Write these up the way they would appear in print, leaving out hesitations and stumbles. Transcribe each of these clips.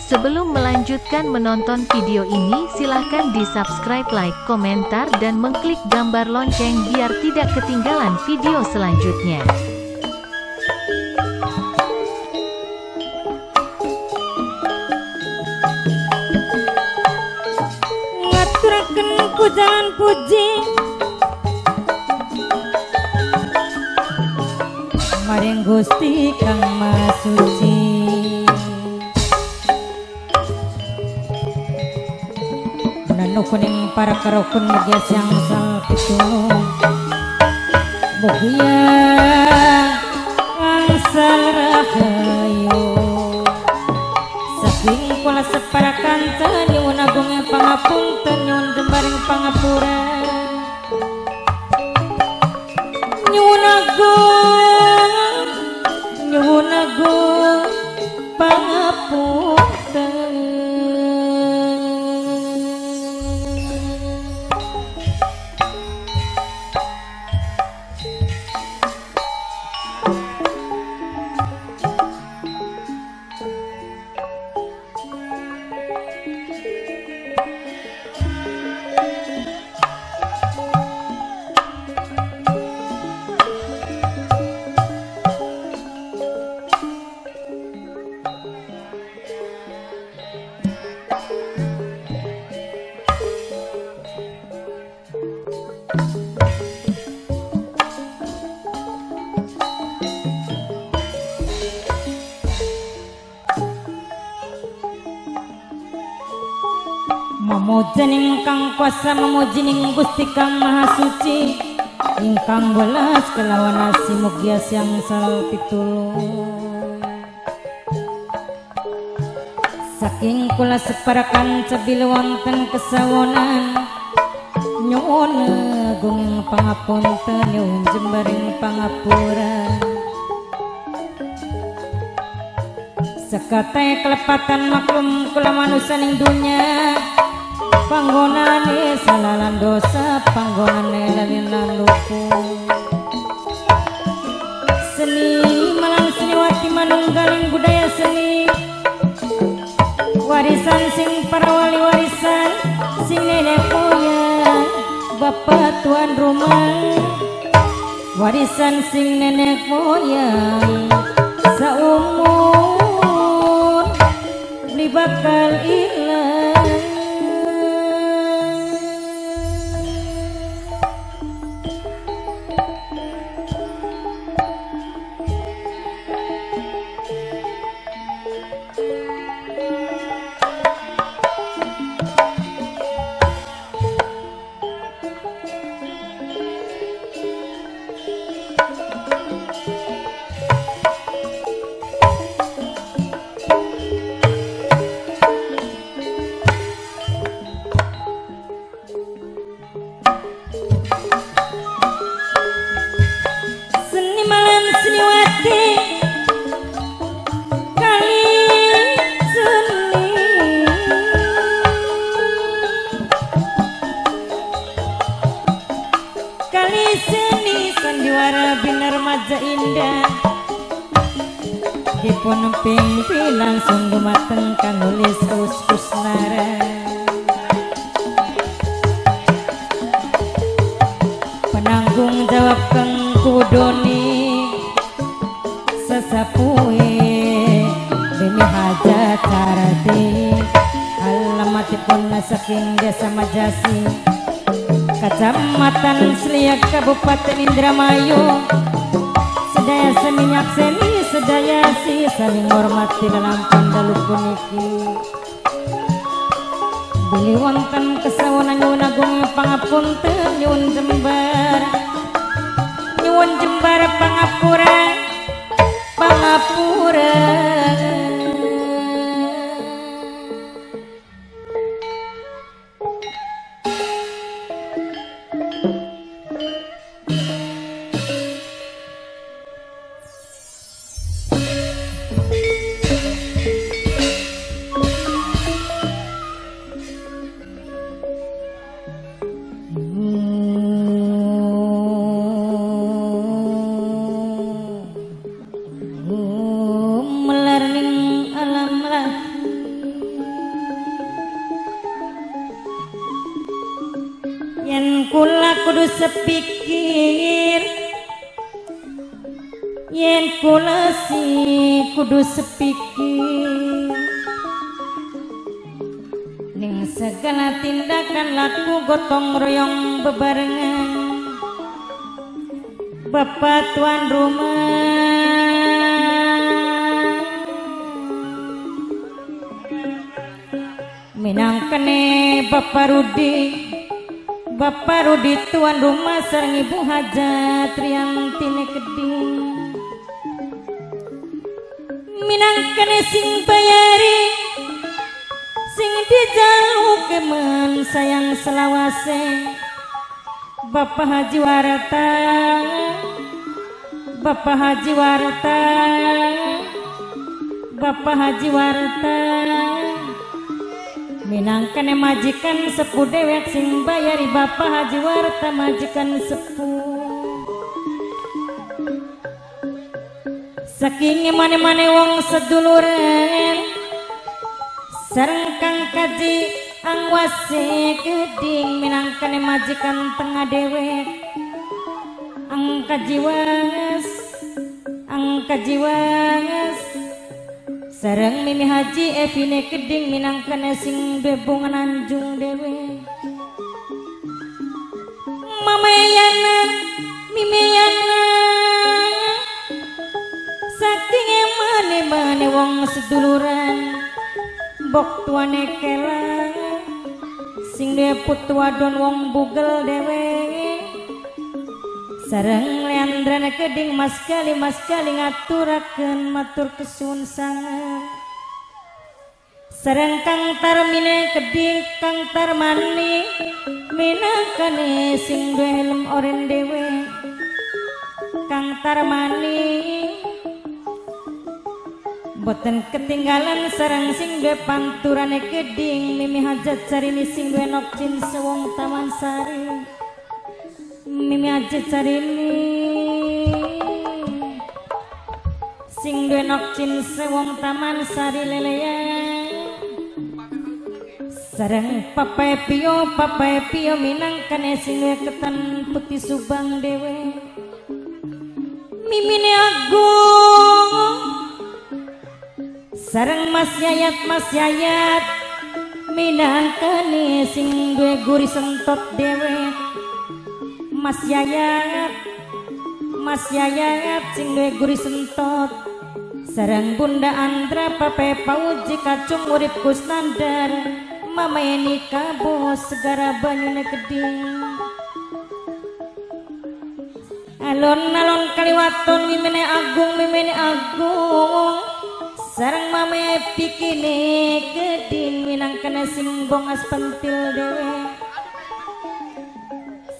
Sebelum melanjutkan menonton video ini, silahkan di-subscribe, like, komentar, dan mengklik gambar lonceng biar tidak ketinggalan video selanjutnya. Ngaturaken pujian puji maring Gusti Kang Maha Suci. Kuning para karokun mugia siang sal pitulung mugia angsal rahayu saking kula separakan nyuwun agung pangapunten nyuwun jembaring pangapura nyuwun agung pangapunten. Memuji ingkang kuasa memuji ning Gusti Kang Maha Suci ingkang welas kelawan asi mugia siang sal pitulung saking kula separakan cebil wonten kesawonan nyuwun agung pangapunten nyuwun jembaring pangapura sekate kelepatan maklum kula manusia ning dunya panggonane salalan dosa panggonane lalinan lupu seni malang seniwati manunggaling budaya seni warisan sing para wali warisan sing nenek moyang bapak tuan rumah warisan sing nenek moyang saumur beli bakal ilang. Dipun pimpinan langsung gumateng kang nulis Kusnara penanggung jawab kang kudoni sesapuhe demi hajat carati alamatipun saking desa Majasi Kecamatan Seliak Kabupaten Indramayu sedaya seminyak seni sedaya si saling hormati dalam pandalu puniki beli wonten kesawonan nyuwun agung pangapunten nyuwun jembar pangapura yen kula kudu sepikir, yen kula kudu sepikir ning segala tindakan laku gotong royong bebarengan. Bapak tuan rumah minangkene Bapak Rudi tuan rumah sareng Ibu Hajat Riantine Keding minangkene sing bayari sing dijalukeun sayang selawase. Bapak Haji Warta, Bapak Haji Warta, Bapak Haji Warta minangkene majikan sepuh dewek sing bayari. Bapak Haji Warta majikan sepuh saking mane-mane wong seduluran sareng Kang Kaji Angwase Keding minangkane majikan tengah dewek. Angka jiwas sareng Mimi Haji Evine Keding minangkane sing bebungan anjung dewek. Mamayana Mimiyana saking mane-mane wong seduluran bok tuane kela sing dia putu wadon wong bugel dewe sareng Leandrana Keding mas kali ngaturakeun matur kesuwun sangat sareng Kang Tarmine Keding Kang Tarmani minangkane sing duwe helm oren dewe. Kang Tarmani boten ketinggalan sareng sing duwe panturane Keding Mimi Hajat Sarini sing duwe nokcin sewong Taman Sari. Mimi Hajat Sarini sing duwe nokcin sewong Taman Sari leleya sareng Papa Pio minangkane sing duwe ketan putih Subang dewe. Mimine Agung sareng Mas Yayat minangkane sing duwe guri sentot dewe. Mas Yayat sing duwe guri sentot sareng Bunda Andra Pape Pauji Kacung urip Kusnandar Mama Eni Kabo segara banyune Keding. Alon-alon kaliwaton Mimine Agung sareng Mame Pikine Keding minangkane sing bongas pentil dewe.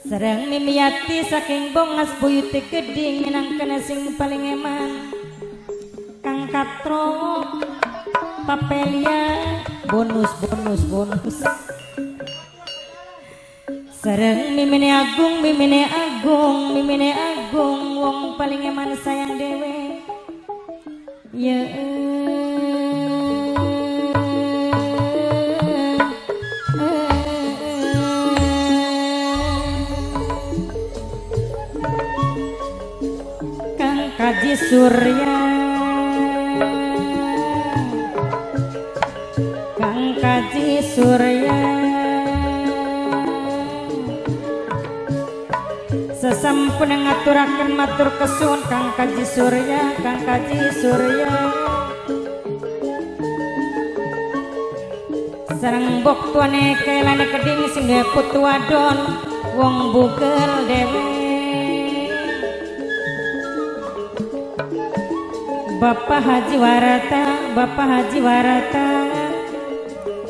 Sareng Mimiati saking bongas buyute Keding minangkane sing paling eman. Kang Katro Papelia bonus sareng Mimine Agung wong paling eman sayang dewe. Ya Kang Kaji Surya sesampun ngaturaken matur kesuwun Kang Kaji Surya sareng bok tuane kelane Keding sing duwe putu wadon wong bugel dewe. Bapak Haji Warata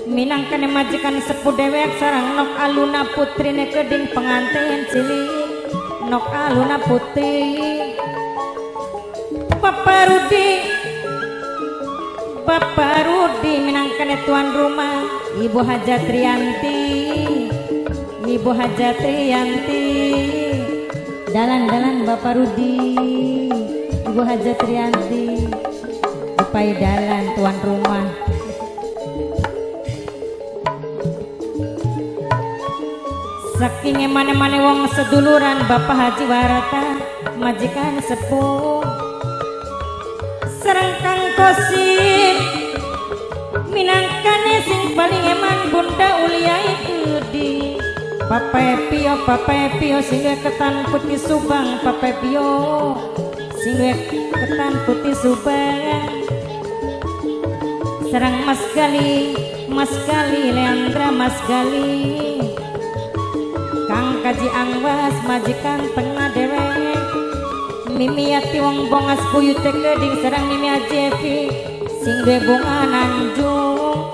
minangkane majikan sepuh dewek sareng Nok Aluna putrine Keding pengantin cilik Nok Aluna putri. Bapak Rudi minangkane tuan rumah. Ibu Hajat Rianti dalan Bapak Rudi Ibu Hajat Rianti upai dalan tuan rumah. saking emane-mane wong seduluran Bapak Haji Warata majikan sepuh sareng Kang Kosim minangkane sing paling eman Bunda Uliai Gede Pape Pio sing ketan putih Subang Pape Pio sing ketan putih Subang sareng Mas Gali Leandra Mas Gali Kang Kaji Angwas majikan tengah dewek Mimi Yati wong bongas buyut keding sareng Mimi Ajevi sing duwe bunga Nanjung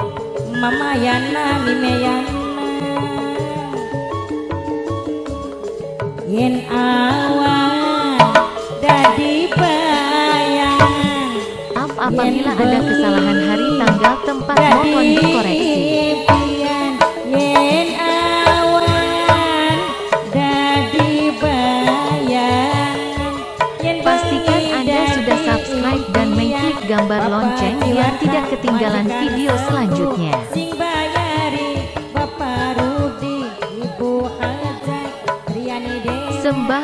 Mama Yana Mimi Yana yen awan dadi bayangan apabila ada kesalahan hari tanggal tempat mohon dikoreksi. Yen awan dadi bayangan pastikan Anda sudah subscribe dan mengklik gambar lonceng biar tidak ketinggalan video selanjutnya. Sing bayari Bapak Rudi Ibu Haja Riani Dewi Sembah